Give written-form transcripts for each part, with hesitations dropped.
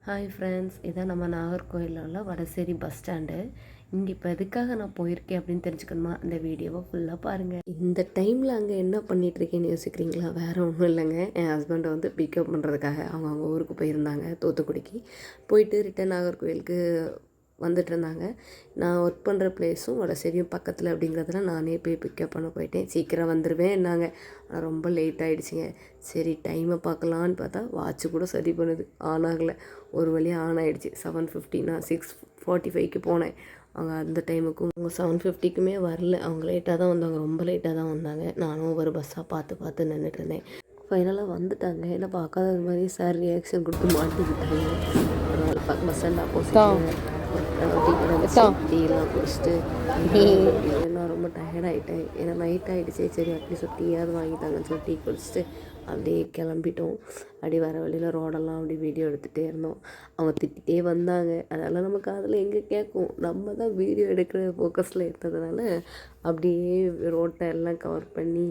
Hi friends, இதான் நம்ம நாகர்கோயிலில் உள்ள வடசேரி பஸ் ஸ்டாண்டு. இங்கே இப்போ எதுக்காக நான் போயிருக்கேன் அப்படின்னு தெரிஞ்சுக்கணுமா, அந்த வீடியோவை ஃபுல்லாக பாருங்கள். இந்த டைமில் அங்கே என்ன பண்ணிகிட்ருக்கேன்னு யோசிக்கிறீங்களா? வேறு ஒன்றும் இல்லைங்க, என் ஹஸ்பண்டை வந்து பிக்கப் பண்ணுறதுக்காக அவங்க ஊருக்கு போயிருந்தாங்க, தூத்துக்குடிக்கு. போயிட்டு ரிட்டன் நாகர்கோயிலுக்கு வந்துட்டு இருந்தாங்க. நான் ஒர்க் பண்ணுற பிளேஸும் வடசேரியும் பக்கத்தில் அப்படிங்கிறதுல நானே போய் பிக்கப் பண்ண போயிட்டேன். சீக்கிரம் வந்துடுவேன் என்னாங்க, ஆனால் ரொம்ப லேட் ஆகிடுச்சிங்க. சரி டைமை பார்க்கலான்னு பார்த்தா வாட்ச்சு கூட சரி பண்ணுது, ஆன் ஆகலை. ஒரு வழியாக ஆன் ஆகிடுச்சு. 7:50, நான் 6:45க்கு போனேன். அவங்க அந்த டைமுக்கும் அவங்க 7:50க்குமே வரல. அவங்க லேட்டாக தான் வந்தாங்க, ரொம்ப லேட்டாக தான் வந்தாங்க. நானும் ஒவ்வொரு பஸ்ஸாக பார்த்து நின்றுட்டு இருந்தேன். ஃபைனலாக வந்துட்டாங்க. என்ன பார்க்காத மாதிரி சார் ரியாக்ஷன் கொடுத்து மாட்டிக்கிட்டாங்க. ஒரு பஸ் ஸ்டாண்ட் ஆப்போசிட் டீலாம் குடிச்சிட்டு நான் ரொம்ப டயர்டாகிட்டேன். ஏன்னா நைட் ஆகிடுச்சு. சரி அட்லீஸ்ட் ஒரு டீயாவது வாங்கிட்டாங்கன்னு சொல்லி டீ குடிச்சிட்டு அப்படியே கிளம்பிட்டோம். அப்படி வர வழியில் ரோடெல்லாம் அப்படி வீடியோ எடுத்துகிட்டே இருந்தோம். அவங்க திட்டிகிட்டே வந்தாங்க. அதெல்லாம் நமக்கு அதில் எங்கே கேட்கும், நம்ம தான் வீடியோ எடுக்கிற ஃபோக்கஸில் இருந்ததுனால அப்படியே ரோட்டை எல்லாம் கவர் பண்ணி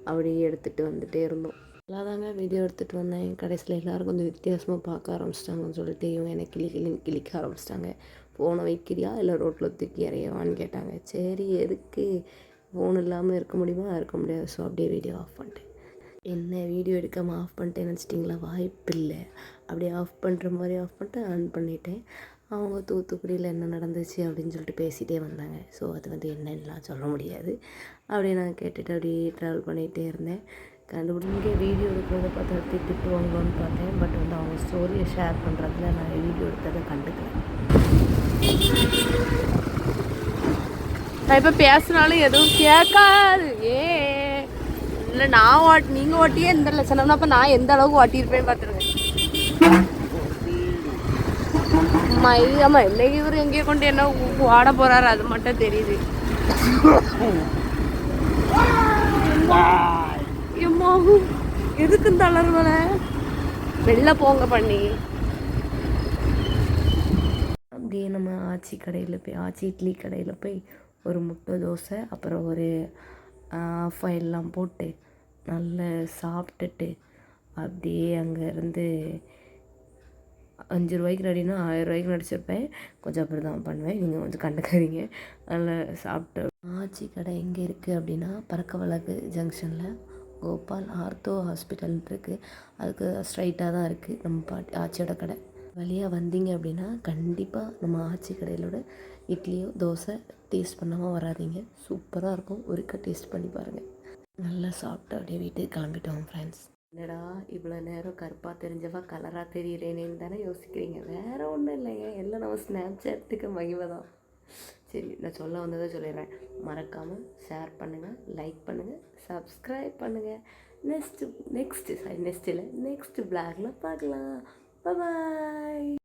அப்படியே எடுத்துகிட்டு வந்துகிட்டே இருந்தோம். நல்லா தாங்க வீடியோ எடுத்துகிட்டு வந்தேன். கடைசியில் எல்லோரும் கொஞ்சம் வித்தியாசமாக பார்க்க ஆரம்பிச்சிட்டாங்கன்னு சொல்லிட்டு இவங்க என்னை கிளிக்க ஆரம்பிச்சிட்டாங்க. ஃபோனை வைக்கிறியா இல்லை ரோட்டில் தூக்கி எறியவான்னு கேட்டாங்க. சரி எதுக்கு, ஃபோன் இல்லாமல் இருக்க முடியுமா? இருக்க முடியாது. ஸோ அப்படியே வீடியோ ஆஃப் பண்ணிட்டேன். என்ன வீடியோ எடுக்காமல் ஆஃப் பண்ணிட்டேன்னு நினச்சிட்டிங்களா? வாய்ப்பு இல்லை. அப்படியே ஆஃப் பண்ணுற மாதிரி ஆஃப் பண்ணிட்டு ஆன் பண்ணிட்டேன். அவங்க தூத்துக்குடியில் என்ன நடந்துச்சு அப்படின்னு சொல்லிட்டு பேசிகிட்டே வந்தாங்க. ஸோ அது வந்து என்னென்னலாம் சொல்ல முடியாது. அப்படியே நான் கேட்டுட்டு அப்படியே ட்ராவல் பண்ணிகிட்டே இருந்தேன். கண்டுபிடிங்க வீடியோ எடுக்கிறத பார்த்து திட்டுவாங்கன்னு பார்த்தேன். பட் வந்து அவங்க ஸ்டோரியை ஷேர் பண்ணுறதுல நான் வீடியோ எடுத்ததை கண்டுக்கல. நான் இப்போ பேசினாலும் எதுவும் கேட்காது. இல்லை நான் நீங்கள் ஓட்டியே எந்த லட்சணம்னா அப்போ நான் எந்த அளவுக்கு ஓட்டியிருப்பேன்னு பார்த்துருங்க. ஆமாம், இன்னைக்கு இவர் எங்கேயோ கொண்டு என்ன ஓட போகிறாரு அது மட்டும் தெரியுது. எதுக்கு தளர்வல வெளில போங்க பண்ணி. அப்படியே நம்ம ஆச்சி கடையில் போய் ஆச்சி இட்லி கடையில் போய் ஒரு முட்டை தோசை அப்புறம் ஒரு ஃபைல்லாம் போட்டு நல்லா சாப்பிட்டுட்டு அப்படியே அங்கேருந்து 5 ரூபாய்க்கு நடினா 1000 ரூபாய்க்கு நடிச்சிருப்பேன். கொஞ்சம் அப்படி தான் பண்ணுவேன், நீங்கள் கொஞ்சம் கண்டுக்காதீங்க. நல்லா சாப்பிட்டு ஆச்சி கடை எங்கே இருக்குது அப்படின்னா பறக்கவழகு ஜங்ஷனில் கோபால் ஆர்த்தோ ஹாஸ்பிட்டல் இருக்குது. அதுக்கு ஸ்ட்ரைட்டாக தான் இருக்குது நம்ம ஆச்சியோட கடை. வழியாக வந்தீங்க அப்படின்னா கண்டிப்பாக நம்ம ஆச்சி கடையிலோட இட்லியோ தோசை டேஸ்ட் பண்ணாமல் வராதிங்க. சூப்பராக இருக்கும், ஒருக்கா டேஸ்ட் பண்ணி பாருங்கள். நல்லா சாப்பிட்டு அப்படியே வீட்டுக்கு கிளம்பிட்டோம் ஃப்ரெண்ட்ஸ். என்னடா இவ்வளோ நேரம் கருப்பாக தெரிஞ்சவா கலராக தெரியலேன்னு தானே யோசிக்கிறீங்க. வேறு ஒன்றும் இல்லைங்க, எல்லாம் நம்ம ஸ்னாப்சாட்டுக்கு மகிமை தான். சரி, நான் சொல்ல வந்ததை சொல்லிடுறேன். மறக்காமல் ஷேர் பண்ணுங்கள், லைக் பண்ணுங்கள், சப்ஸ்கிரைப் பண்ணுங்கள். நெக்ஸ்ட் வ்ளாகில் பார்க்கலாம். பாய்.